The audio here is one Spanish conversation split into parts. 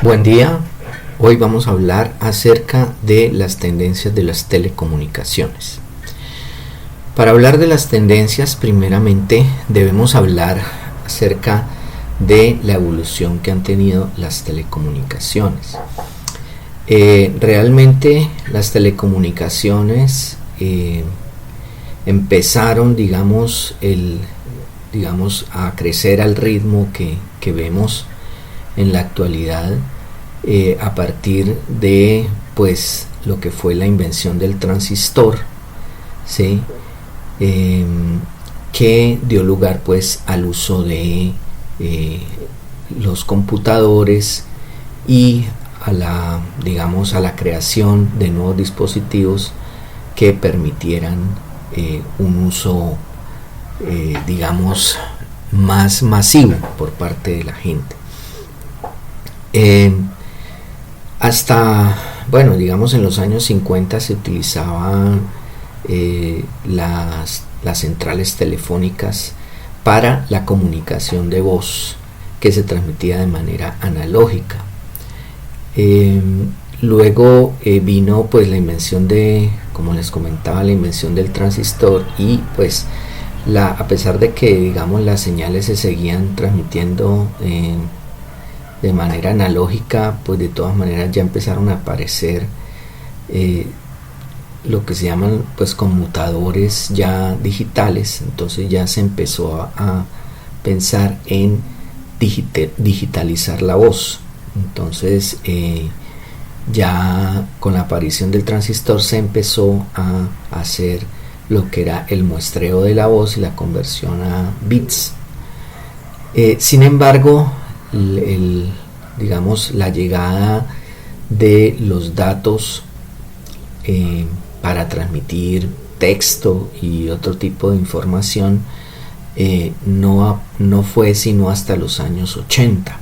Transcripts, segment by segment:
Buen día, hoy vamos a hablar acerca de las tendencias de las telecomunicaciones. Para hablar de las tendencias, primeramente debemos hablar acerca de la evolución que han tenido las telecomunicaciones. Realmente las telecomunicaciones empezaron, digamos, a crecer al ritmo que vemos en la actualidad a partir de pues lo que fue la invención del transistor, ¿sí? Que dio lugar pues al uso de los computadores y a la creación de nuevos dispositivos que permitieran un uso más masivo por parte de la gente. En los años 50 se utilizaban las centrales telefónicas para la comunicación de voz que se transmitía de manera analógica. Luego vino pues la invención como les comentaba, la invención del transistor y pues a pesar de que las señales se seguían transmitiendo de manera analógica, pues de todas maneras ya empezaron a aparecer lo que se llaman pues conmutadores ya digitales. Entonces ya se empezó a pensar en digitalizar la voz. Entonces ya con la aparición del transistor se empezó a hacer lo que era el muestreo de la voz y la conversión a bits. Sin embargo, la llegada de los datos para transmitir texto y otro tipo de información no fue sino hasta los años 80.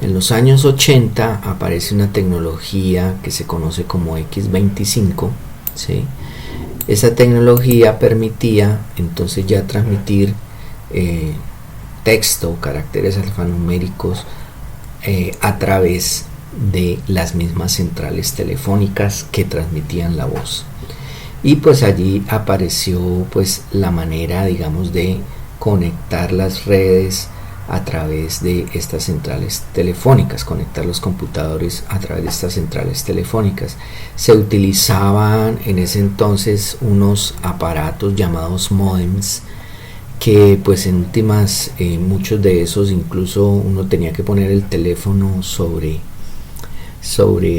En los años 80 aparece una tecnología que se conoce como X25, ¿sí? Esa tecnología permitía entonces ya transmitir texto, caracteres alfanuméricos a través de las mismas centrales telefónicas que transmitían la voz. Y pues allí apareció pues la manera de conectar las redes a través de estas centrales telefónicas, conectar los computadores a través de estas centrales telefónicas. Se utilizaban en ese entonces unos aparatos llamados modems, que pues en últimas muchos de esos incluso uno tenía que poner el teléfono sobre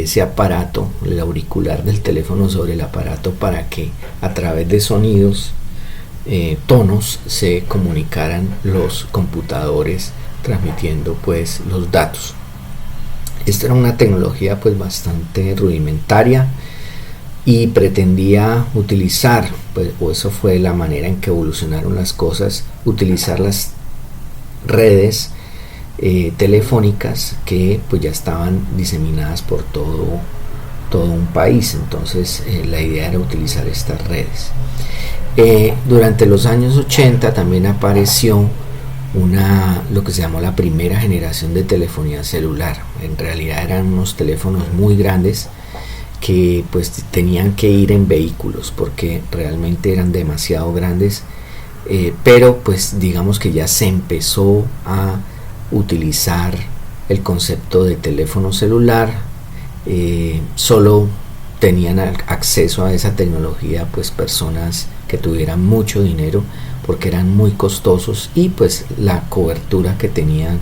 ese aparato, el auricular del teléfono sobre el aparato, para que a través de sonidos, tonos, se comunicaran los computadores transmitiendo pues los datos. Esta era una tecnología pues bastante rudimentaria y pretendía utilizar, pues, o eso fue la manera en que evolucionaron las cosas, utilizar las redes telefónicas que pues ya estaban diseminadas por todo un país. Entonces la idea era utilizar estas redes. Durante los años 80 también apareció lo que se llamó la primera generación de telefonía celular. En realidad eran unos teléfonos muy grandes que pues tenían que ir en vehículos porque realmente eran demasiado grandes, pero pues digamos que ya se empezó a utilizar el concepto de teléfono celular. Solo tenían acceso a esa tecnología pues personas que tuvieran mucho dinero, porque eran muy costosos y pues la cobertura que tenían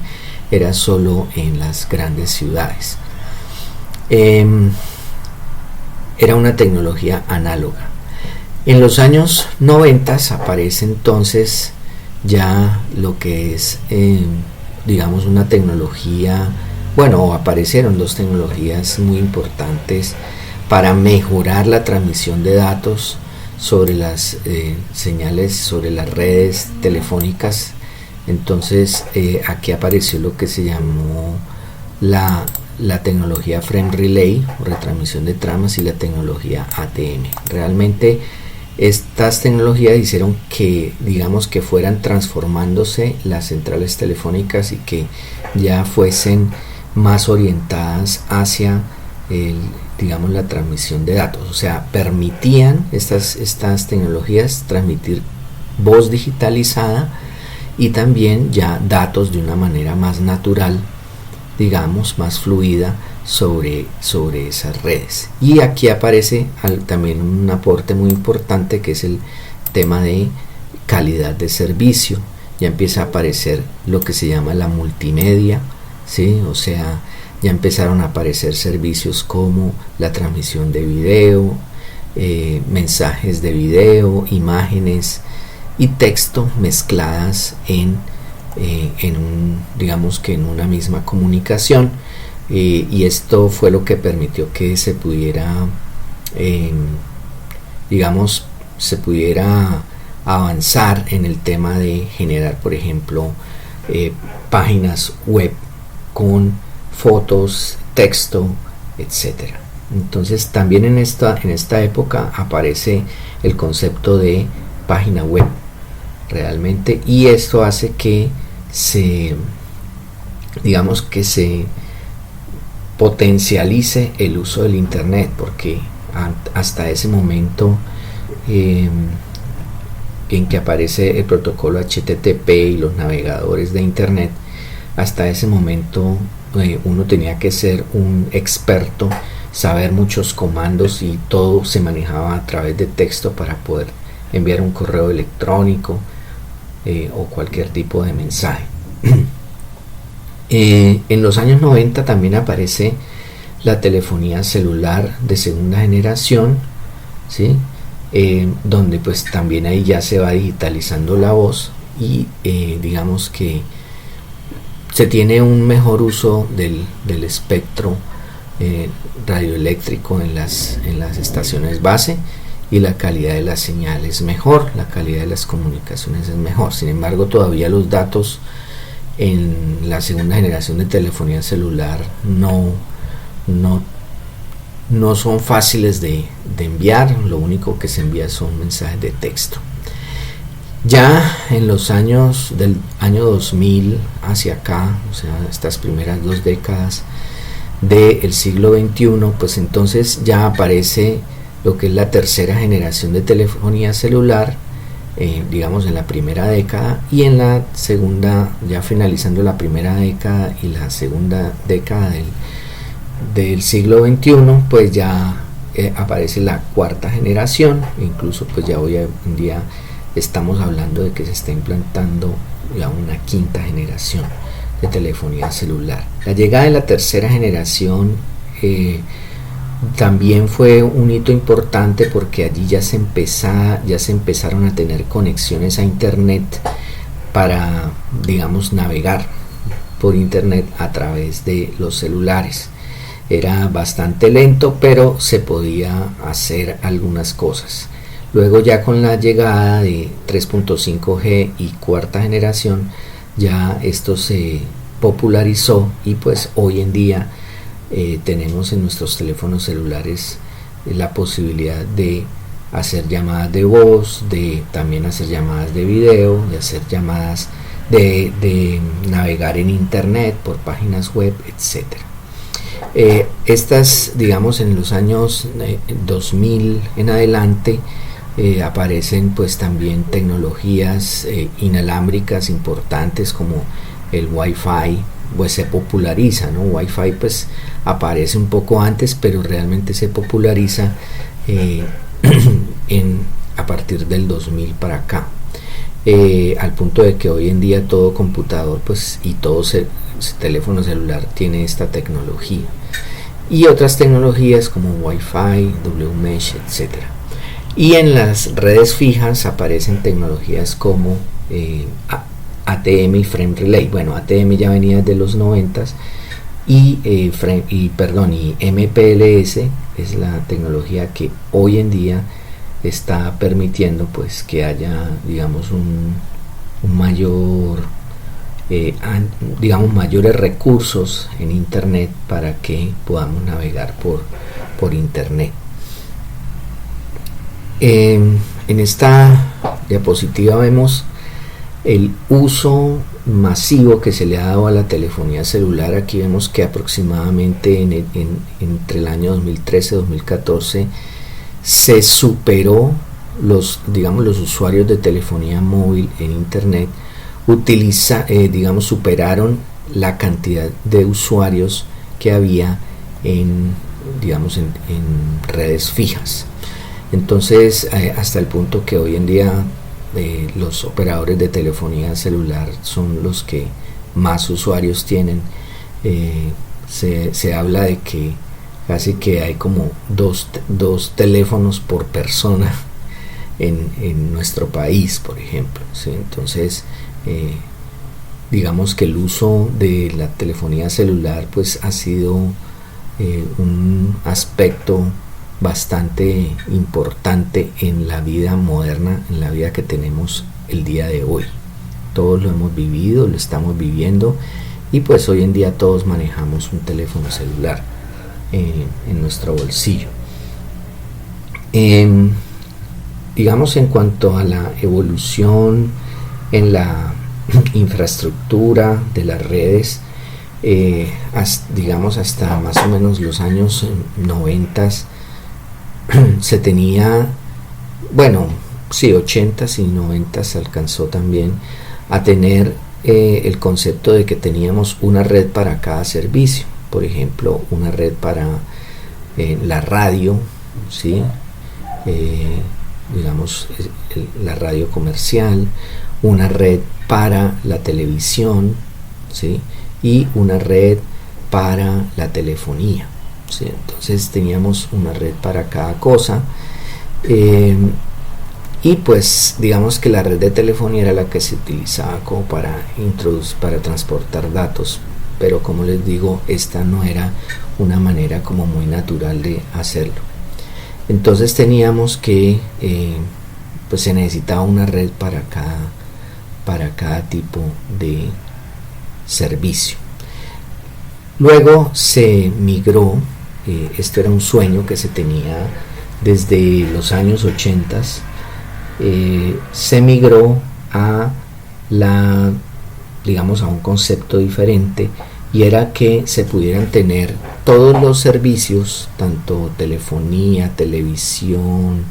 era solo en las grandes ciudades. Era una tecnología análoga. En los años 90 aparece entonces ya lo que es una tecnología, aparecieron dos tecnologías muy importantes para mejorar la transmisión de datos sobre las señales, sobre las redes telefónicas. Entonces aquí apareció lo que se llamó la tecnología Frame Relay, o retransmisión de tramas, y la tecnología ATM. Realmente estas tecnologías hicieron que fueran transformándose las centrales telefónicas y que ya fuesen más orientadas hacia digamos, la transmisión de datos. O sea, permitían estas tecnologías transmitir voz digitalizada y también ya datos de una manera más natural, digamos, más fluida sobre esas redes. Y aquí aparece también un aporte muy importante, que es el tema de calidad de servicio. Ya empieza a aparecer lo que se llama la multimedia, ¿sí? O sea, ya empezaron a aparecer servicios como la transmisión de video, mensajes de video, imágenes y texto mezcladas digamos que en una misma comunicación, y esto fue lo que permitió que se pudiera digamos, se pudiera avanzar en el tema de generar, por ejemplo, páginas web con fotos, texto, etcétera. Entonces también en esta época aparece el concepto de página web realmente, y esto hace que digamos que se potencialice el uso del internet, porque hasta ese momento en que aparece el protocolo HTTP y los navegadores de internet, hasta ese momento uno tenía que ser un experto, saber muchos comandos, y todo se manejaba a través de texto para poder enviar un correo electrónico o cualquier tipo de mensaje. En los años 90 también aparece la telefonía celular de segunda generación, ¿sí? Donde pues también ahí ya se va digitalizando la voz, y digamos que se tiene un mejor uso del espectro radioeléctrico en las estaciones base, y la calidad de la señal es mejor, la calidad de las comunicaciones es mejor. Sin embargo, todavía los datos en la segunda generación de telefonía celular no son fáciles de enviar. Lo único que se envía son mensajes de texto. Ya en los años del año 2000 hacia acá, o sea, estas primeras 2 décadas del siglo XXI, pues entonces ya aparece lo que es la tercera generación de telefonía celular, digamos en la primera década, y en la segunda, ya finalizando la primera década y la segunda década del siglo XXI, pues ya aparece la cuarta generación. Incluso pues ya hoy en día estamos hablando de que se está implantando ya una quinta generación de telefonía celular. La llegada de la tercera generación también fue un hito importante, porque allí ya se empezaron a tener conexiones a internet para, digamos, navegar por internet a través de los celulares. Era bastante lento, pero se podía hacer algunas cosas. Luego, ya con la llegada de 3.5G y cuarta generación, ya esto se popularizó, y pues hoy en día tenemos en nuestros teléfonos celulares la posibilidad de hacer llamadas de voz, de también hacer llamadas de video, de hacer llamadas de navegar en internet por páginas web, etcétera. Estas, digamos, en los años 2000 en adelante aparecen pues también tecnologías inalámbricas importantes, como el Wi-Fi, pues se populariza, ¿no? Wi-Fi pues aparece un poco antes, pero realmente se populariza a partir del 2000 para acá, al punto de que hoy en día todo computador pues y todo teléfono celular tiene esta tecnología, y otras tecnologías como Wi-Fi, WMesh, etcétera. Y en las redes fijas aparecen tecnologías como ATM y Frame Relay. Bueno, ATM ya venía desde los 90s, y MPLS es la tecnología que hoy en día está permitiendo pues que haya, digamos, un mayor mayores recursos en internet para que podamos navegar por internet. En esta diapositiva vemos el uso masivo que se le ha dado a la telefonía celular, aquí vemos que aproximadamente entre el año 2013-2014 se superó los usuarios de telefonía móvil en internet, superaron la cantidad de usuarios que había en redes fijas. Entonces, hasta el punto que hoy en día los operadores de telefonía celular son los que más usuarios tienen. Se habla de que casi que hay como dos teléfonos por persona en nuestro país, por ejemplo, ¿sí? Entonces, digamos que el uso de la telefonía celular pues ha sido un aspecto bastante importante en la vida moderna, en la vida que tenemos el día de hoy. Todos lo hemos vivido, lo estamos viviendo, y pues hoy en día todos manejamos un teléfono celular en nuestro bolsillo. Digamos, en cuanto a la evolución en la infraestructura de las redes, hasta más o menos los años 90 se tenía, 80s y 90s alcanzó también a tener el concepto de que teníamos una red para cada servicio. Por ejemplo, una red para la radio, ¿sí? La radio comercial, una red para la televisión, ¿sí? Y una red para la telefonía, ¿sí? Entonces teníamos una red para cada cosa, y pues digamos que la red de telefonía era la que se utilizaba como para transportar datos, pero como les digo, esta no era una manera como muy natural de hacerlo. Entonces teníamos que pues se necesitaba una red para cada tipo de servicio. Luego se migró, esto era un sueño que se tenía desde los años 80, se migró a a un concepto diferente, y era que se pudieran tener todos los servicios, tanto telefonía, televisión,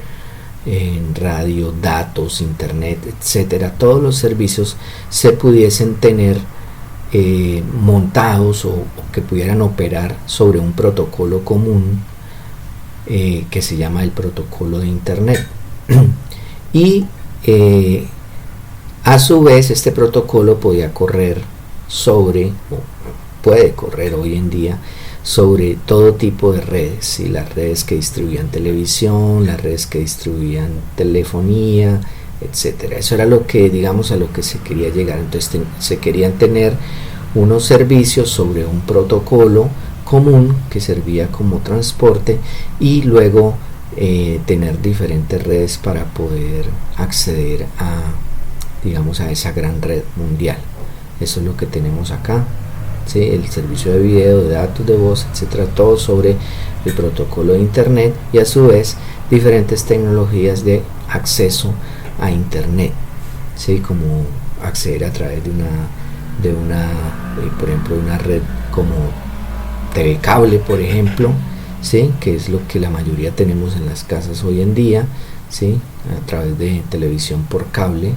radio, datos, internet, etcétera, todos los servicios se pudiesen tener montados o que pudieran operar sobre un protocolo común que se llama el protocolo de internet. Y a su vez este protocolo podía correr puede correr hoy en día sobre todo tipo de redes, y las redes que distribuían televisión, las redes que distribuían telefonía, etcétera. Eso era lo que, a lo que se quería llegar. Entonces se querían tener unos servicios sobre un protocolo común que servía como transporte, y luego tener diferentes redes para poder acceder a esa gran red mundial. Eso es lo que tenemos acá, ¿sí? El servicio de video, de datos de voz, etcétera, todo sobre el protocolo de internet, y a su vez diferentes tecnologías de acceso a internet, ¿sí? Como acceder a través por ejemplo, una red como telecable, por ejemplo, ¿sí? Que es lo que la mayoría tenemos en las casas hoy en día, ¿sí? A través de televisión por cable,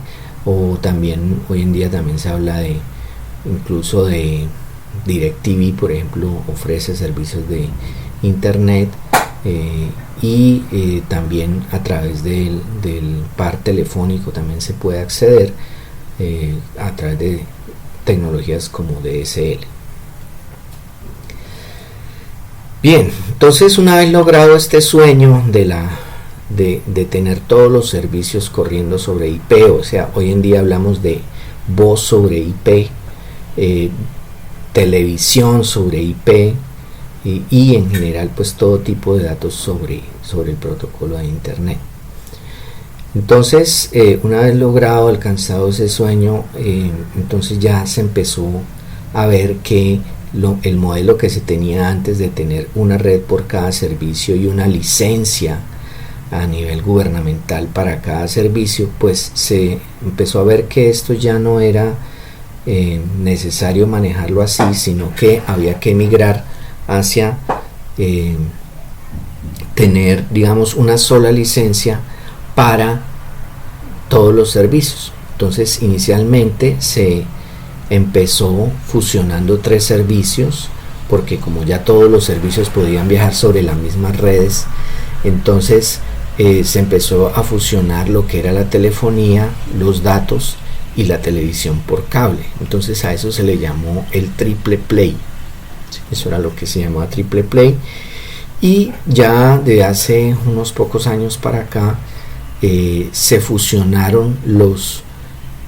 o también hoy en día también se habla incluso de DirecTV, por ejemplo, ofrece servicios de internet, y también a través del par telefónico también se puede acceder a través de tecnologías como DSL. Bien, entonces una vez logrado este sueño de tener todos los servicios corriendo sobre IP, o sea, hoy en día hablamos de voz sobre IP, televisión sobre IP, y en general pues todo tipo de datos sobre el protocolo de internet. Entonces, una vez alcanzado ese sueño, entonces ya se empezó a ver que el modelo que se tenía antes de tener una red por cada servicio y una licencia a nivel gubernamental para cada servicio, pues se empezó a ver que esto ya no era necesario manejarlo así, sino que había que migrar hacia tener, digamos, una sola licencia para todos los servicios. Entonces inicialmente se empezó fusionando 3 servicios, porque como ya todos los servicios podían viajar sobre las mismas redes, entonces se empezó a fusionar lo que era la telefonía, los datos y la televisión por cable. Entonces a eso se le llamó el triple play. Eso era lo que se llamaba triple play. Y ya de hace unos pocos años para acá se fusionaron los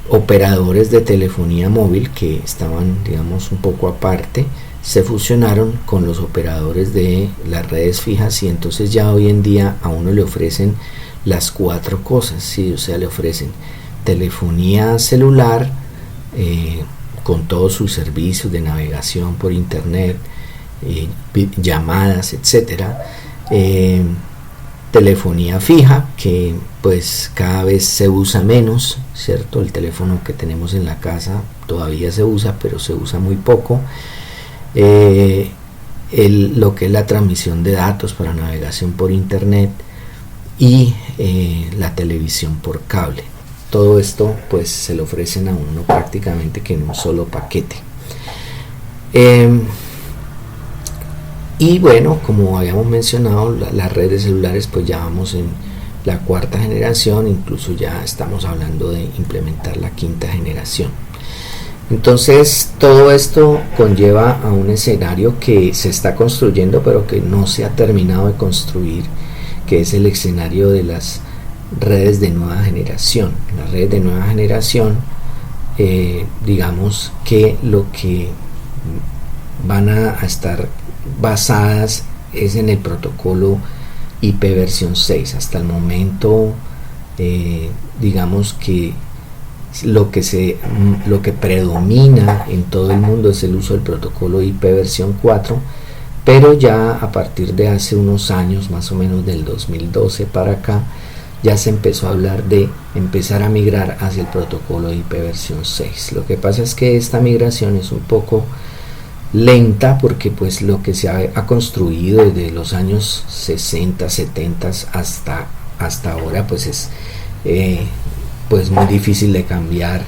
operadores de telefonía móvil, que estaban, digamos, un poco aparte, se fusionaron con los operadores de las redes fijas, y entonces ya hoy en día a uno le ofrecen las 4 cosas, ¿sí? O sea, le ofrecen telefonía celular con todos sus servicios de navegación por internet, llamadas, etcétera, telefonía fija, que pues cada vez se usa menos, ¿cierto? El teléfono que tenemos en la casa todavía se usa, pero se usa muy poco. Lo que es la transmisión de datos para navegación por internet, y la televisión por cable. Todo esto pues se le ofrecen a uno prácticamente que en un solo paquete. Y bueno, como habíamos mencionado, las redes celulares, pues ya vamos en la 4ª generación, incluso ya estamos hablando de implementar la 5ª generación. Entonces todo esto conlleva a un escenario que se está construyendo pero que no se ha terminado de construir, que es el escenario de las redes de nueva generación. Las redes de nueva generación, digamos que lo que van a estar basadas es en el protocolo IP versión 6. Hasta el momento, digamos que lo que predomina en todo el mundo es el uso del protocolo IP versión 4, pero ya a partir de hace unos años, más o menos del 2012 para acá, ya se empezó a hablar de empezar a migrar hacia el protocolo IP versión 6. Lo que pasa es que esta migración es un poco lenta, porque pues lo que se ha construido desde los años 60, 70 hasta ahora pues es pues muy difícil de cambiar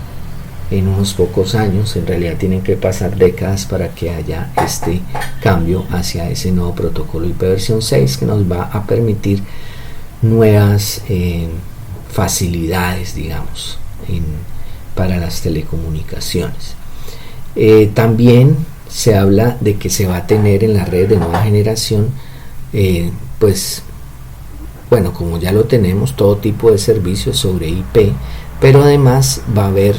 en unos pocos años. En realidad tienen que pasar décadas para que haya este cambio hacia ese nuevo protocolo IP versión 6, que nos va a permitir nuevas facilidades, digamos, para las telecomunicaciones. También se habla de que se va a tener en las redes de nueva generación, pues bueno, como ya lo tenemos, todo tipo de servicios sobre IP, pero además va a haber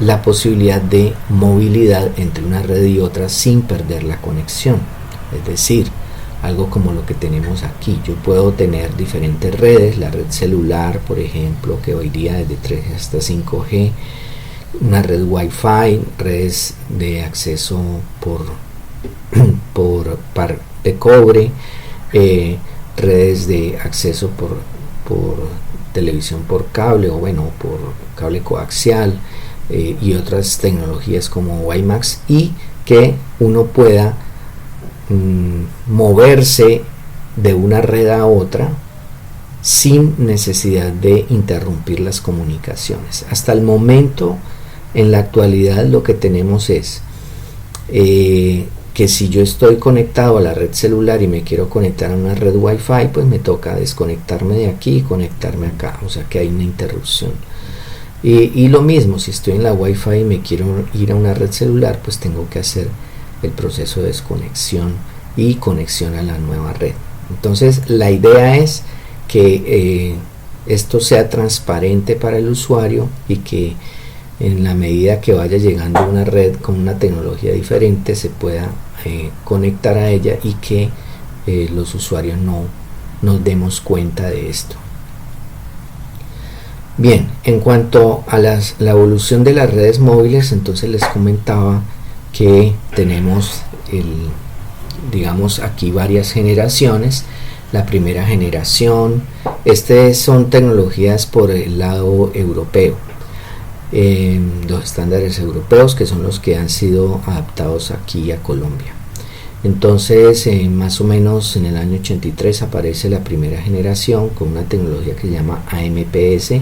la posibilidad de movilidad entre una red y otra sin perder la conexión. Es decir, algo como lo que tenemos aquí. Yo puedo tener diferentes redes, la red celular, por ejemplo, que hoy día desde 3 hasta 5G, una red Wi-Fi, redes de acceso por par de cobre, redes de acceso por televisión por cable, o bueno, por cable coaxial, y otras tecnologías como WiMAX, y que uno pueda moverse de una red a otra sin necesidad de interrumpir las comunicaciones. Hasta el momento, en la actualidad, lo que tenemos es que si yo estoy conectado a la red celular y me quiero conectar a una red Wi-Fi, pues me toca desconectarme de aquí y conectarme acá, o sea que hay una interrupción. Y lo mismo, si estoy en la Wi-Fi y me quiero ir a una red celular, pues tengo que hacer el proceso de desconexión y conexión a la nueva red. Entonces la idea es que esto sea transparente para el usuario, y que en la medida que vaya llegando a una red con una tecnología diferente se pueda conectar a ella, y que los usuarios no nos demos cuenta de esto. Bien, en cuanto a la evolución de las redes móviles, entonces les comentaba que tenemos digamos aquí varias generaciones. La primera generación, son tecnologías por el lado europeo. los estándares europeos, que son los que han sido adaptados aquí a Colombia. Entonces, más o menos en el año 83 aparece la primera generación con una tecnología que se llama AMPS,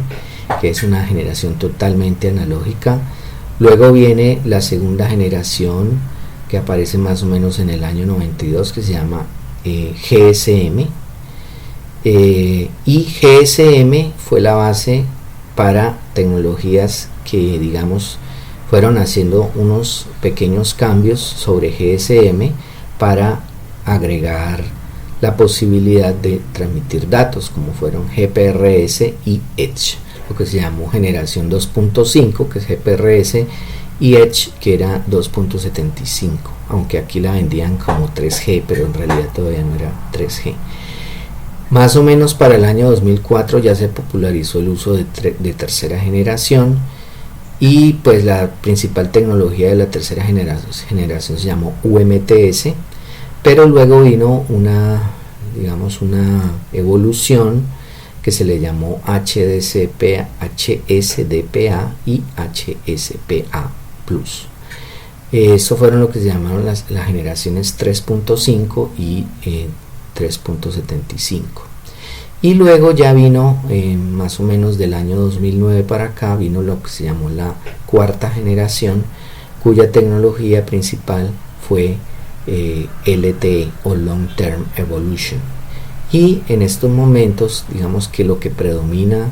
que es una generación totalmente analógica. Luego viene la segunda generación, que aparece más o menos en el año 92, que se llama GSM. Y GSM fue la base para tecnologías que, digamos, fueron haciendo unos pequeños cambios sobre GSM para agregar la posibilidad de transmitir datos, como fueron GPRS y Edge, lo que se llamó generación 2.5, que es GPRS, y Edge, que era 2.75, aunque aquí la vendían como 3G, pero en realidad todavía no era 3G. Más o menos para el año 2004 ya se popularizó el uso de tercera generación, y pues la principal tecnología de la tercera generación se llamó UMTS, pero luego vino una evolución que se le llamó HSDPA y HSPA+. Eso fueron lo que se llamaron las generaciones 3.5 y 3.75. Y luego ya vino, más o menos del año 2009 para acá, vino lo que se llamó la cuarta generación, cuya tecnología principal fue LTE o Long Term Evolution. Y en estos momentos, digamos que lo que predomina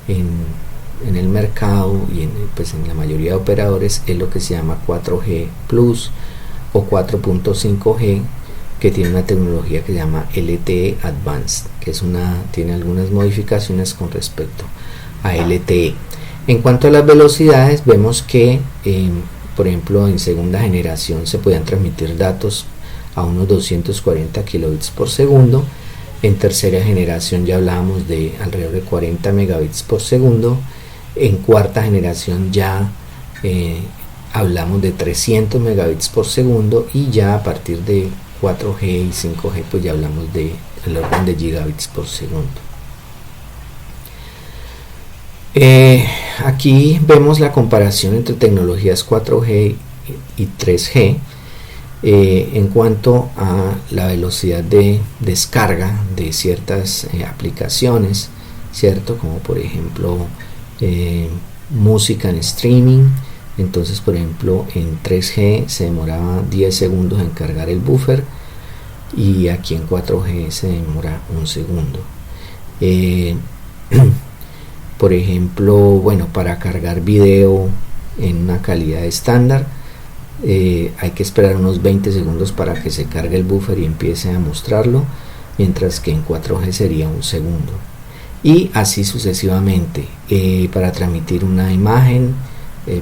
en el mercado y en la mayoría de operadores es lo que se llama 4G Plus o 4.5G, que tiene una tecnología que se llama LTE Advanced, que tiene algunas modificaciones con respecto a LTE. En cuanto a las velocidades, vemos que por ejemplo en segunda generación se podían transmitir datos a unos 240 kilobits por segundo. En tercera generación ya hablábamos de alrededor de 40 megabits por segundo. En cuarta generación ya hablamos de 300 megabits por segundo, y ya a partir de 4G y 5G pues ya hablamos del orden de gigabits por segundo. Aquí vemos la comparación entre tecnologías 4G y 3G en cuanto a la velocidad de descarga de ciertas aplicaciones, ¿cierto? Como por ejemplo música en streaming. Entonces, por ejemplo, en 3G se demoraba 10 segundos en cargar el buffer, y aquí en 4G se demora 1 segundo. Por ejemplo, bueno, para cargar video en una calidad estándar hay que esperar unos 20 segundos para que se cargue el buffer y empiece a mostrarlo, mientras que en 4G sería 1 segundo. Y así sucesivamente. Para transmitir una imagen,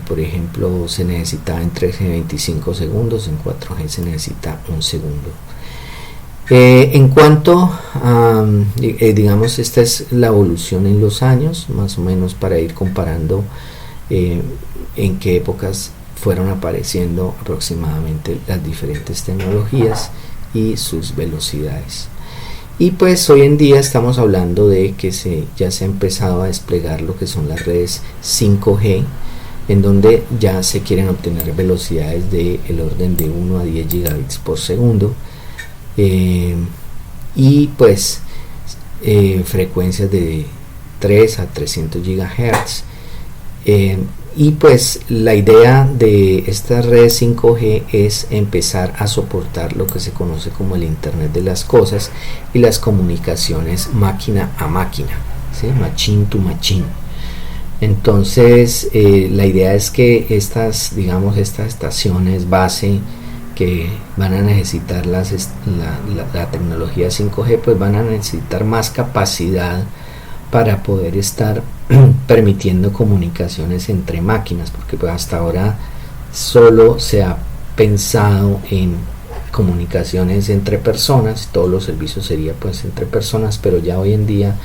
por ejemplo, se necesitaba en 3G 25 segundos, en 4G se necesita 1 segundo. En cuanto a, digamos, esta es la evolución en los años, más o menos para ir comparando en qué épocas fueron apareciendo aproximadamente las diferentes tecnologías y sus velocidades. Y pues hoy en día estamos hablando de que ya se ha empezado a desplegar lo que son las redes 5G, en donde ya se quieren obtener velocidades del orden de 1 a 10 gigabits por segundo, y pues frecuencias de 3 a 300 gigahertz. Y pues la idea de estas redes 5G es empezar a soportar lo que se conoce como el Internet de las cosas y las comunicaciones máquina a máquina, ¿sí? Machine to machine. Entonces la idea es que estas estaciones base que van a necesitar la tecnología 5G, pues van a necesitar más capacidad para poder estar permitiendo comunicaciones entre máquinas, porque pues hasta ahora solo se ha pensado en comunicaciones entre personas, todos los servicios serían pues entre personas, pero ya hoy en día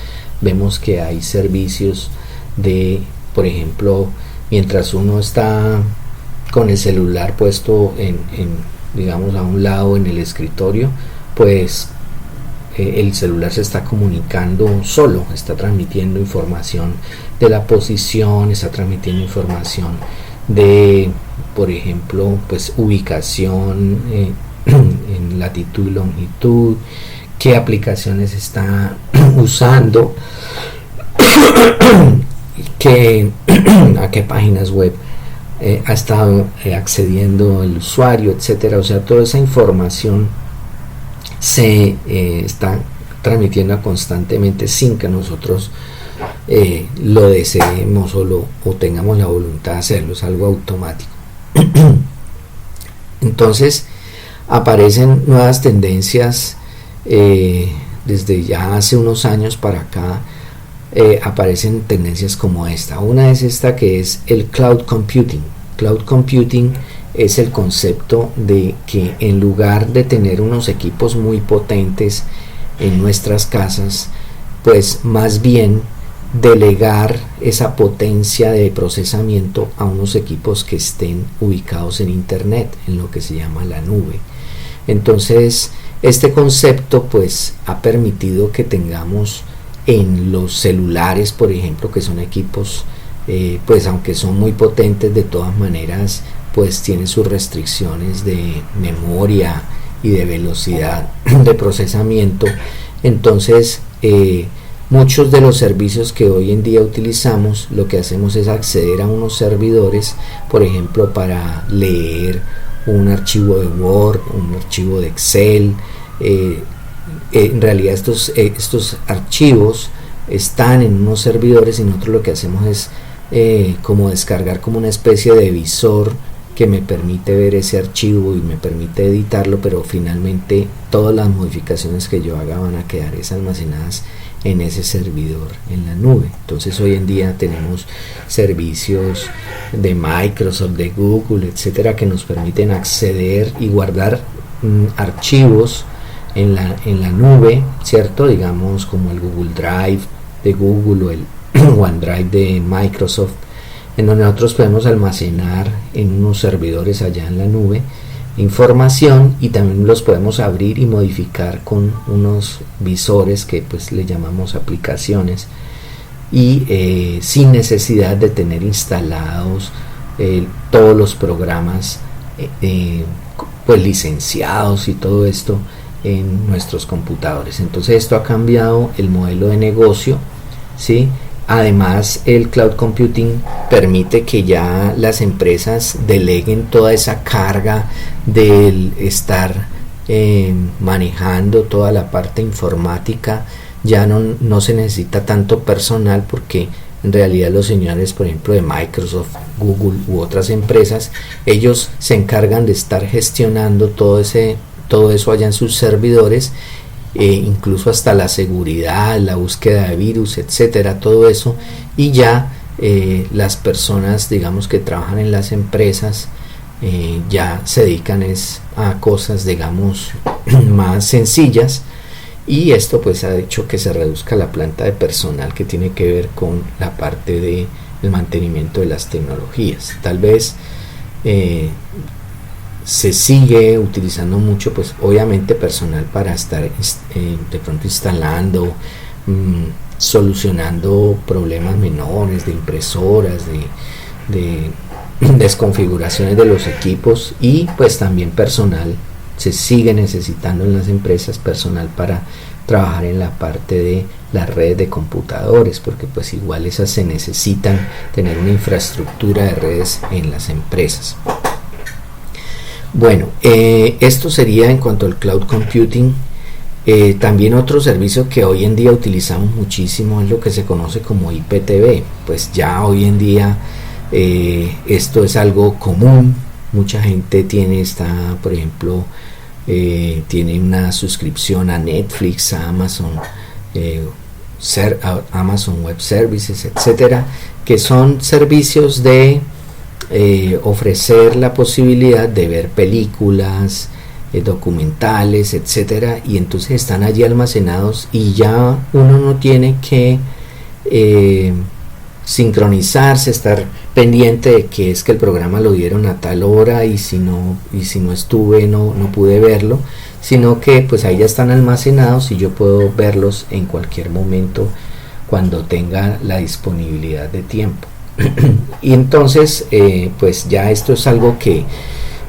vemos que hay servicios de, por ejemplo, mientras uno está con el celular puesto digamos a un lado en el escritorio, pues el celular se está comunicando solo, está transmitiendo información de la posición, está transmitiendo información de, por ejemplo, pues ubicación en latitud y longitud, qué aplicaciones está usando, a qué páginas web ha estado accediendo el usuario, etcétera. O sea, toda esa información se está transmitiendo constantemente sin que nosotros lo deseemos o tengamos la voluntad de hacerlo. Es algo automático. Entonces aparecen nuevas tendencias desde ya hace unos años para acá. Aparecen tendencias como esta. Una es esta, que es el cloud computing. Cloud computing es el concepto de que en lugar de tener unos equipos muy potentes en nuestras casas, pues más bien delegar esa potencia de procesamiento a unos equipos que estén ubicados en internet, en lo que se llama la nube. Entonces este concepto pues ha permitido que tengamos en los celulares, por ejemplo, que son equipos pues aunque son muy potentes, de todas maneras pues tienen sus restricciones de memoria y de velocidad de procesamiento. Entonces muchos de los servicios que hoy en día utilizamos, lo que hacemos es acceder a unos servidores, por ejemplo, para leer un archivo de Word, un archivo de Excel. En realidad estos archivos están en unos servidores y nosotros lo que hacemos es como descargar como una especie de visor que me permite ver ese archivo y me permite editarlo, pero finalmente todas las modificaciones que yo haga van a quedar almacenadas en ese servidor en la nube. Entonces hoy en día tenemos servicios de Microsoft, de Google, etcétera, que nos permiten acceder y guardar archivos en la nube, ¿cierto? Digamos como el Google Drive de Google o el OneDrive de Microsoft, en donde nosotros podemos almacenar en unos servidores allá en la nube información, y también los podemos abrir y modificar con unos visores que pues le llamamos aplicaciones, y sin necesidad de tener instalados todos los programas pues licenciados y todo esto en nuestros computadores. Entonces esto ha cambiado el modelo de negocio, ¿sí? Además, el cloud computing permite que ya las empresas deleguen toda esa carga del estar manejando toda la parte informática. Ya no se necesita tanto personal, porque en realidad los señores, por ejemplo, de Microsoft, Google u otras empresas, ellos se encargan de estar gestionando todo eso allá en sus servidores. Incluso hasta la seguridad, la búsqueda de virus, etcétera, todo eso, y ya las personas, digamos, que trabajan en las empresas ya se dedican a cosas, digamos, más sencillas, y esto pues ha hecho que se reduzca la planta de personal que tiene que ver con la parte de el mantenimiento de las tecnologías. Tal vez se sigue utilizando mucho, pues obviamente, personal para estar de pronto instalando, solucionando problemas menores de impresoras, de desconfiguraciones de los equipos, y pues también personal. Se sigue necesitando en las empresas personal para trabajar en la parte de las redes de computadores, porque pues igual esas se necesitan tener una infraestructura de redes en las empresas. Bueno, esto sería en cuanto al cloud computing. También otro servicio que hoy en día utilizamos muchísimo es lo que se conoce como IPTV. Pues ya hoy en día esto es algo común. Mucha gente tiene por ejemplo, tiene una suscripción a Netflix, a Amazon, Amazon Web Services, etcétera, que son servicios de ofrecer la posibilidad de ver películas, documentales, etcétera, y entonces están allí almacenados, y ya uno no tiene que sincronizarse, estar pendiente de que es que el programa lo dieron a tal hora y si no estuve no pude verlo, sino que pues ahí ya están almacenados y yo puedo verlos en cualquier momento cuando tenga la disponibilidad de tiempo. Y entonces pues ya esto es algo que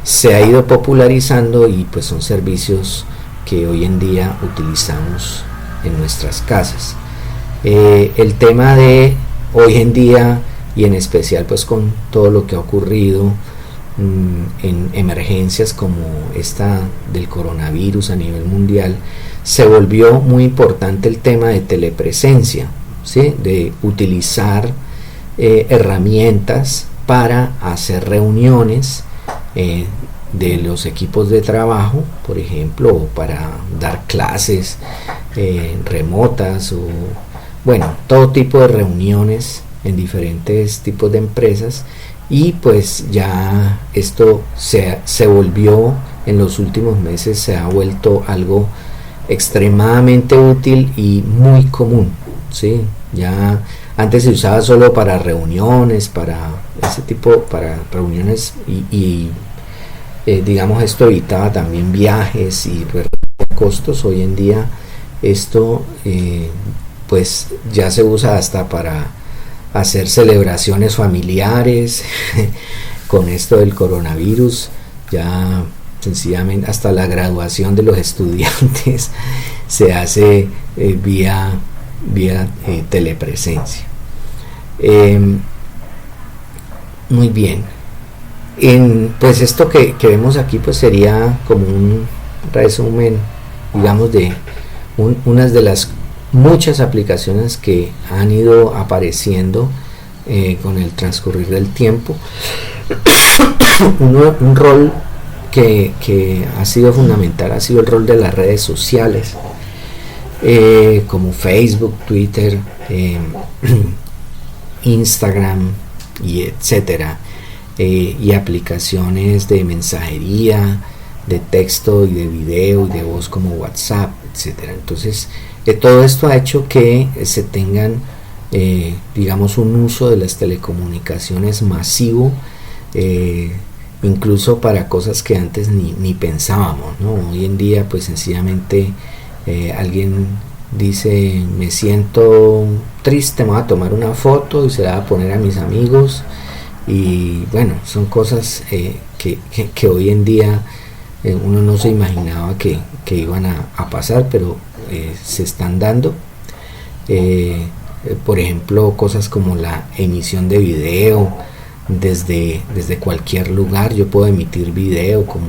se ha ido popularizando y pues son servicios que hoy en día utilizamos en nuestras casas. El tema de hoy en día y en especial pues con todo lo que ha ocurrido en emergencias como esta del coronavirus a nivel mundial, se volvió muy importante el tema de telepresencia, ¿sí? De utilizar herramientas para hacer reuniones de los equipos de trabajo, por ejemplo, o para dar clases remotas o bueno, todo tipo de reuniones en diferentes tipos de empresas. Y pues ya esto se volvió en los últimos meses, se ha vuelto algo extremadamente útil y muy común, ¿sí? Ya antes se usaba solo para reuniones, para ese tipo, para reuniones y digamos esto evitaba también viajes y costos. Hoy en día esto pues ya se usa hasta para hacer celebraciones familiares con esto del coronavirus. Ya sencillamente hasta la graduación de los estudiantes se hace vía telepresencia. Muy bien, pues esto que vemos aquí pues sería como un resumen, digamos, de unas de las muchas aplicaciones que han ido apareciendo con el transcurrir del tiempo. Un rol que ha sido fundamental ha sido el rol de las redes sociales, como Facebook, Twitter, Instagram y etcétera, y aplicaciones de mensajería, de texto y de video y de voz como WhatsApp, etcétera. Entonces todo esto ha hecho que se tengan digamos un uso de las telecomunicaciones masivo, incluso para cosas que antes ni pensábamos, ¿no? Hoy en día pues sencillamente alguien dice me siento triste, me voy a tomar una foto y se la voy a poner a mis amigos, y bueno, son cosas que hoy en día uno no se imaginaba que iban a pasar, pero se están dando. Por ejemplo, cosas como la emisión de video desde cualquier lugar. Yo puedo emitir video como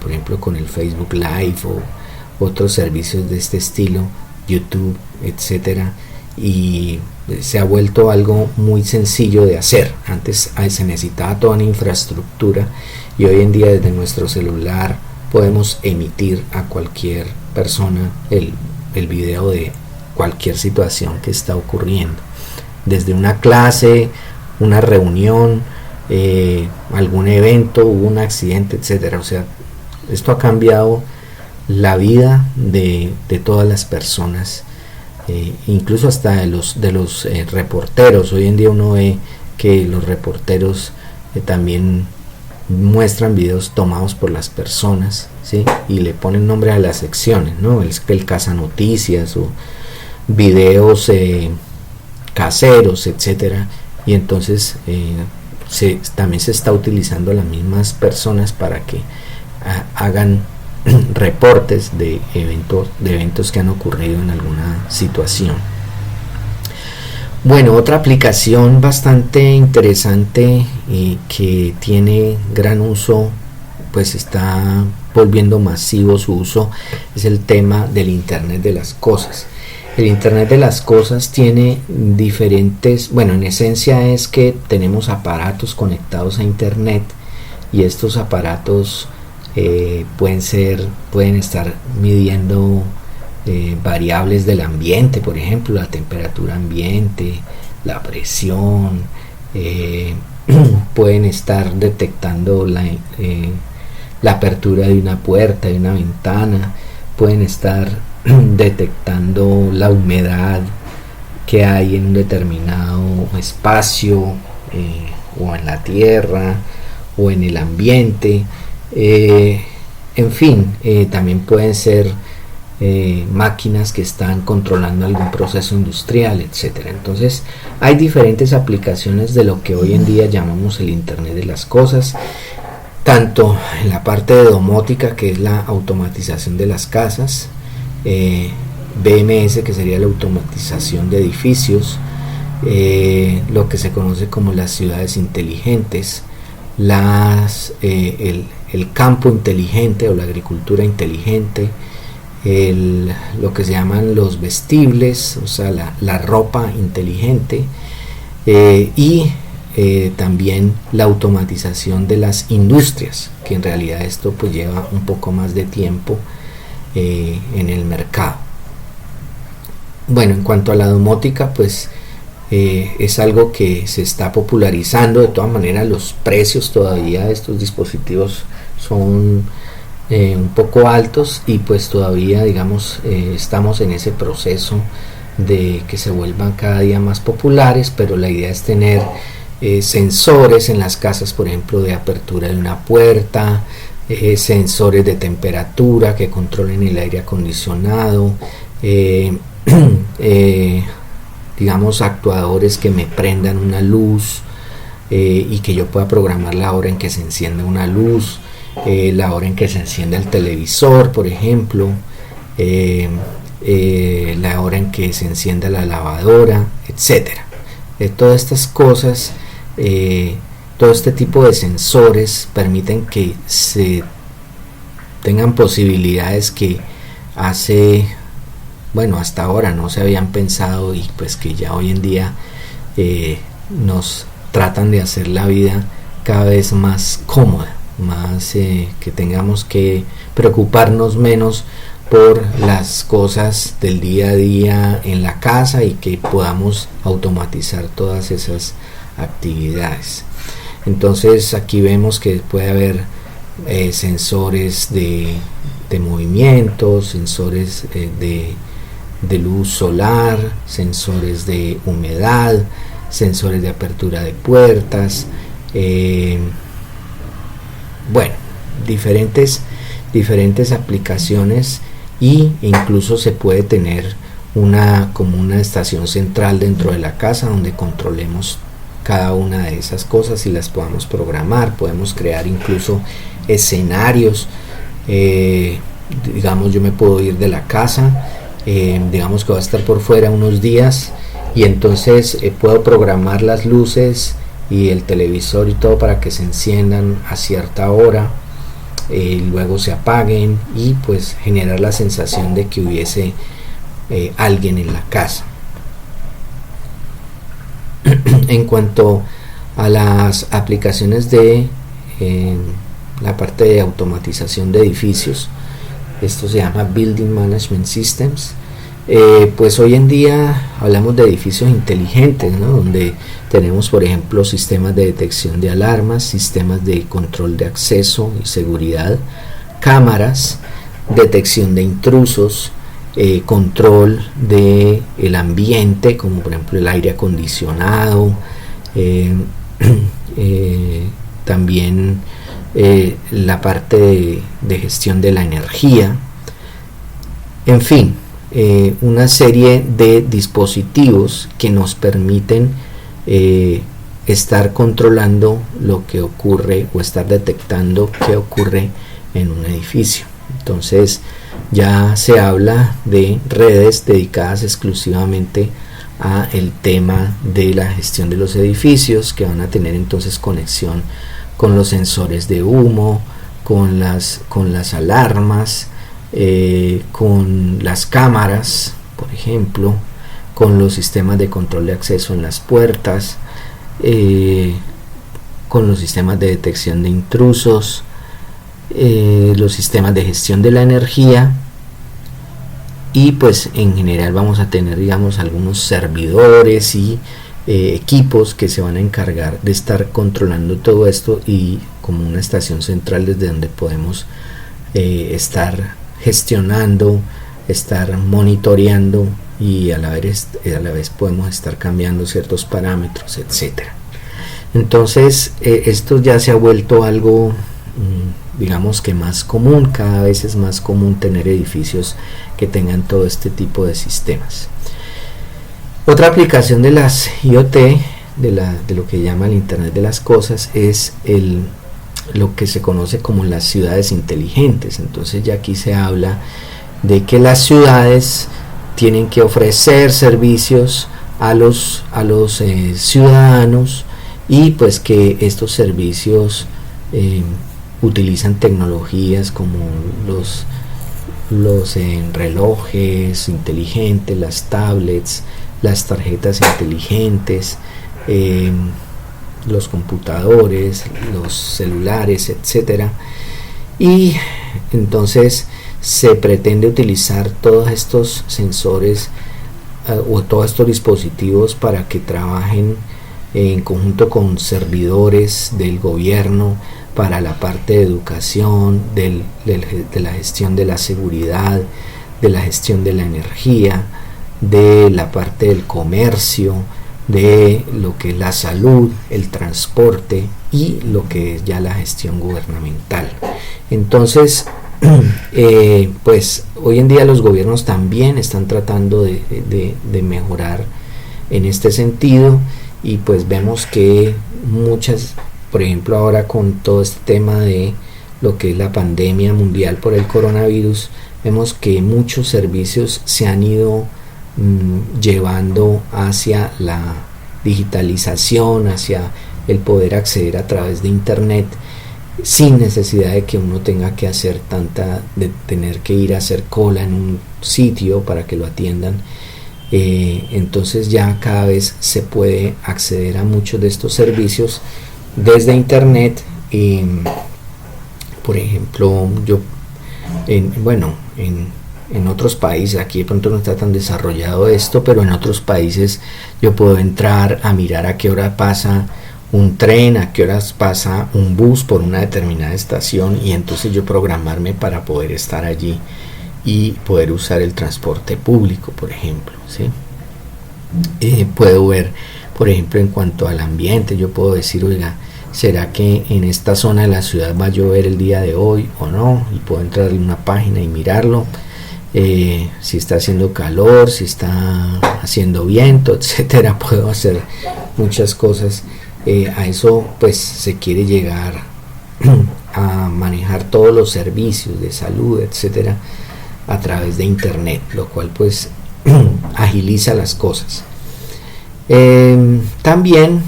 por ejemplo con el Facebook Live o otros servicios de este estilo, YouTube, etcétera, y se ha vuelto algo muy sencillo de hacer. Antes se necesitaba toda una infraestructura y hoy en día desde nuestro celular podemos emitir a cualquier persona el video de cualquier situación que está ocurriendo, desde una clase, una reunión, algún evento, hubo un accidente, etcétera. O sea, esto ha cambiado la vida de todas las personas, incluso hasta de los reporteros. Hoy en día uno ve que los reporteros también muestran videos tomados por las personas, ¿sí? Y le ponen nombre a las secciones, ¿no? El cazanoticias o videos caseros, etcétera. Y entonces también se está utilizando las mismas personas para que hagan reportes de eventos que han ocurrido en alguna situación. Bueno, otra aplicación bastante interesante y que tiene gran uso, pues está volviendo masivo su uso, es el tema del Internet de las cosas. El Internet de las cosas tiene diferentes, bueno, en esencia es que tenemos aparatos conectados a Internet, y estos aparatos pueden estar midiendo variables del ambiente, por ejemplo la temperatura ambiente, la presión, pueden estar detectando la apertura de una puerta, de una ventana, pueden estar detectando la humedad que hay en un determinado espacio, o en la tierra o en el ambiente. En fin, también pueden ser máquinas que están controlando algún proceso industrial, etcétera. Entonces hay diferentes aplicaciones de lo que hoy en día llamamos el Internet de las cosas, tanto en la parte de domótica, que es la automatización de las casas, BMS, que sería la automatización de edificios, lo que se conoce como las ciudades inteligentes, el campo inteligente o la agricultura inteligente, lo que se llaman los vestibles, o sea, la ropa inteligente, y también la automatización de las industrias, que en realidad esto pues lleva un poco más de tiempo en el mercado. Bueno, en cuanto a la domótica, pues es algo que se está popularizando. De todas maneras, los precios todavía de estos dispositivos son un poco altos, y pues todavía, digamos, estamos en ese proceso de que se vuelvan cada día más populares, pero la idea es tener sensores en las casas, por ejemplo, de apertura de una puerta, sensores de temperatura que controlen el aire acondicionado, digamos, actuadores que me prendan una luz, y que yo pueda programar la hora en que se encienda una luz, la hora en que se encienda el televisor, por ejemplo, la hora en que se encienda la lavadora, etcétera. Todas estas cosas, todo este tipo de sensores permiten que se tengan posibilidades que hasta ahora no se habían pensado, y pues que ya hoy en día nos tratan de hacer la vida cada vez más cómoda, más que tengamos que preocuparnos menos por las cosas del día a día en la casa, y que podamos automatizar todas esas actividades. Entonces aquí vemos que puede haber sensores de movimiento, sensores de luz solar, sensores de humedad, sensores de apertura de puertas, diferentes aplicaciones, y incluso se puede tener como una estación central dentro de la casa donde controlemos cada una de esas cosas y las podamos programar. Podemos crear incluso escenarios. Digamos, yo me puedo ir de la casa, digamos que va a estar por fuera unos días, y entonces puedo programar las luces y el televisor y todo para que se enciendan a cierta hora, luego se apaguen, y pues generar la sensación de que hubiese alguien en la casa. En cuanto a las aplicaciones de la parte de automatización de edificios, esto se llama Building Management Systems. Pues hoy en día hablamos de edificios inteligentes, ¿no? Donde tenemos, por ejemplo, sistemas de detección de alarmas, sistemas de control de acceso y seguridad, cámaras, detección de intrusos, control de el ambiente, como por ejemplo el aire acondicionado, también la parte de gestión de la energía, en fin, una serie de dispositivos que nos permiten estar controlando lo que ocurre, o estar detectando qué ocurre en un edificio. Entonces ya se habla de redes dedicadas exclusivamente a el tema de la gestión de los edificios, que van a tener entonces conexión con los sensores de humo, con las alarmas, con las cámaras, por ejemplo, con los sistemas de control de acceso en las puertas, con los sistemas de detección de intrusos, los sistemas de gestión de la energía, y pues en general vamos a tener, digamos, algunos servidores y equipos que se van a encargar de estar controlando todo esto, y como una estación central desde donde podemos estar gestionando, estar monitoreando y a la vez podemos estar cambiando ciertos parámetros, etcétera. Entonces esto ya se ha vuelto algo, digamos que más común. Cada vez es más común tener edificios que tengan todo este tipo de sistemas. Otra aplicación de las IoT, de lo que llama el Internet de las Cosas, es lo que se conoce como las ciudades inteligentes. Entonces ya aquí se habla de que las ciudades tienen que ofrecer servicios a los ciudadanos, y pues que estos servicios utilizan tecnologías como los relojes inteligentes, las tablets, las tarjetas inteligentes, los computadores, los celulares, etcétera. Y entonces se pretende utilizar todos estos sensores o todos estos dispositivos para que trabajen en conjunto con servidores del gobierno para la parte de educación, de la gestión de la seguridad, de la gestión de la energía, de la parte del comercio, de lo que es la salud, el transporte y lo que es ya la gestión gubernamental. Entonces, pues hoy en día los gobiernos también están tratando de mejorar en este sentido, y pues vemos que muchas, por ejemplo ahora con todo este tema de lo que es la pandemia mundial por el coronavirus, vemos que muchos servicios se han ido llevando hacia la digitalización, hacia el poder acceder a través de internet sin necesidad de que uno tenga que hacer de tener que ir a hacer cola en un sitio para que lo atiendan. Entonces ya cada vez se puede acceder a muchos de estos servicios desde internet. Por ejemplo, en otros países, aquí de pronto no está tan desarrollado esto, pero en otros países yo puedo entrar a mirar a qué hora pasa un tren, a qué horas pasa un bus por una determinada estación, y entonces yo programarme para poder estar allí y poder usar el transporte público, por ejemplo, ¿sí? Puedo ver, por ejemplo, en cuanto al ambiente, yo puedo decir, oiga, ¿será que en esta zona de la ciudad va a llover el día de hoy o no? Y puedo entrar en una página y mirarlo. Si está haciendo calor, si está haciendo viento, etcétera. Puedo hacer muchas cosas. A eso pues se quiere llegar a manejar todos los servicios de salud, etcétera, a través de internet, lo cual pues agiliza las cosas. También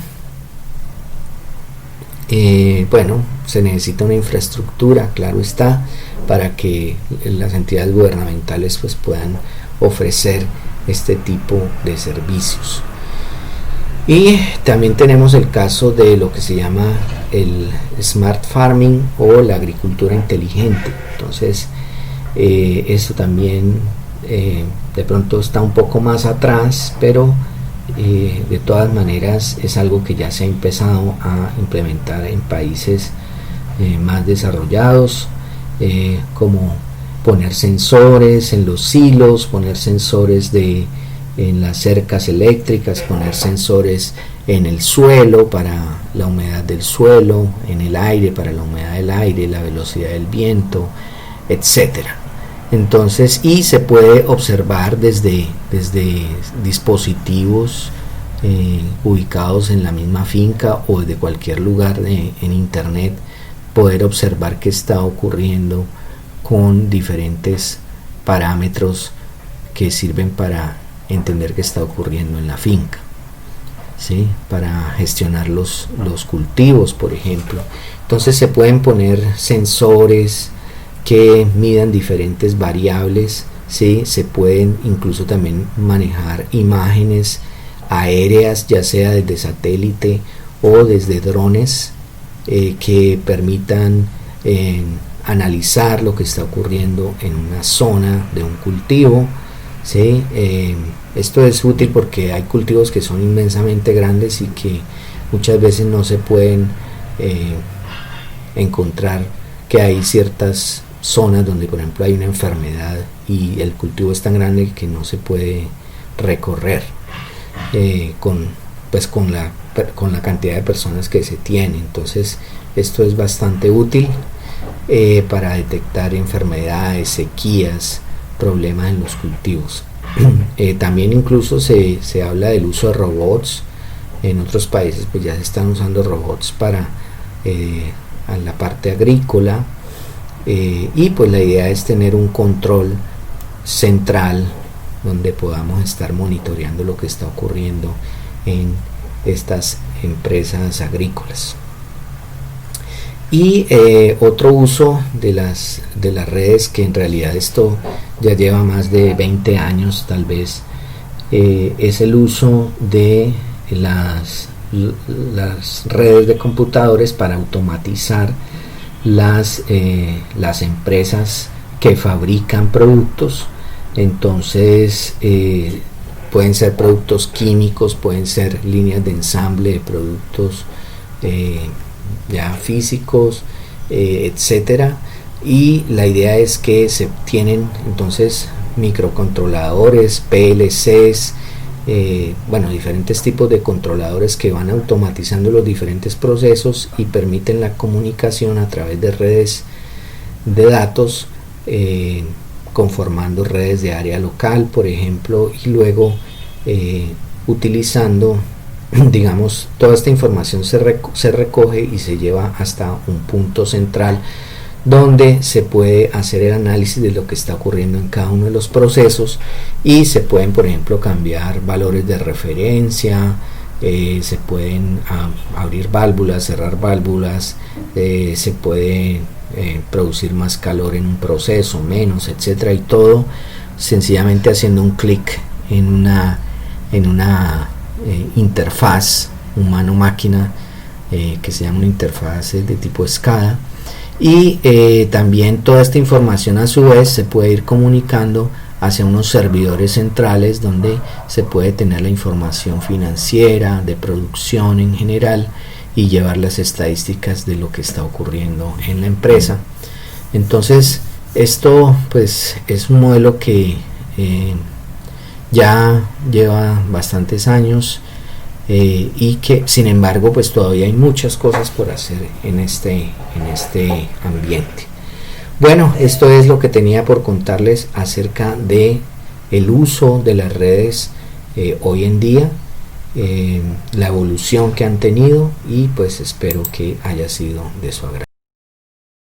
se necesita una infraestructura, claro está, para que las entidades gubernamentales pues puedan ofrecer este tipo de servicios. Y también tenemos el caso de lo que se llama el smart farming o la agricultura inteligente. Entonces eso también de pronto está un poco más atrás, pero de todas maneras es algo que ya se ha empezado a implementar en países más desarrollados, como poner sensores en los silos, poner sensores en las cercas eléctricas, poner sensores en el suelo para la humedad del suelo, en el aire para la humedad del aire, la velocidad del viento, etcétera. Entonces, y se puede observar desde dispositivos ubicados en la misma finca o desde cualquier lugar en internet, poder observar qué está ocurriendo con diferentes parámetros que sirven para entender qué está ocurriendo en la finca, ¿sí? Para gestionar los cultivos, por ejemplo. Entonces se pueden poner sensores que midan diferentes variables, ¿sí? Se pueden incluso también manejar imágenes aéreas, ya sea desde satélite o desde drones, que permitan analizar lo que está ocurriendo en una zona de un cultivo, ¿sí? Esto es útil porque hay cultivos que son inmensamente grandes y que muchas veces no se pueden encontrar, que hay ciertas zonas donde por ejemplo hay una enfermedad y el cultivo es tan grande que no se puede recorrer con la cantidad de personas que se tiene. Entonces esto es bastante útil para detectar enfermedades, sequías, problemas en los cultivos. También incluso se habla del uso de robots. En otros países pues ya se están usando robots para a la parte agrícola, y pues la idea es tener un control central donde podamos estar monitoreando lo que está ocurriendo en estas empresas agrícolas. Y otro uso de las redes, que en realidad esto ya lleva más de 20 años tal vez, es el uso de las redes de computadores para automatizar las empresas que fabrican productos. Entonces pueden ser productos químicos, pueden ser líneas de ensamble de productos ya físicos, etcétera, y la idea es que se tienen entonces microcontroladores, PLCs, diferentes tipos de controladores que van automatizando los diferentes procesos y permiten la comunicación a través de redes de datos, conformando redes de área local, por ejemplo, y luego utilizando, digamos, toda esta información se recoge y se lleva hasta un punto central donde se puede hacer el análisis de lo que está ocurriendo en cada uno de los procesos, y se pueden, por ejemplo, cambiar valores de referencia, se pueden abrir válvulas, cerrar válvulas, se puede producir más calor en un proceso, menos, etcétera, y todo sencillamente haciendo un clic en una interfaz humano-máquina, que se llama una interfaz de tipo SCADA. Y también toda esta información a su vez se puede ir comunicando hacia unos servidores centrales donde se puede tener la información financiera, de producción en general, y llevar las estadísticas de lo que está ocurriendo en la empresa. Entonces esto pues es un modelo que ya lleva bastantes años, y que sin embargo pues todavía hay muchas cosas por hacer en este ambiente. Bueno, esto es lo que tenía por contarles acerca de el uso de las redes hoy en día, la evolución que han tenido, y pues espero que haya sido de su agrado.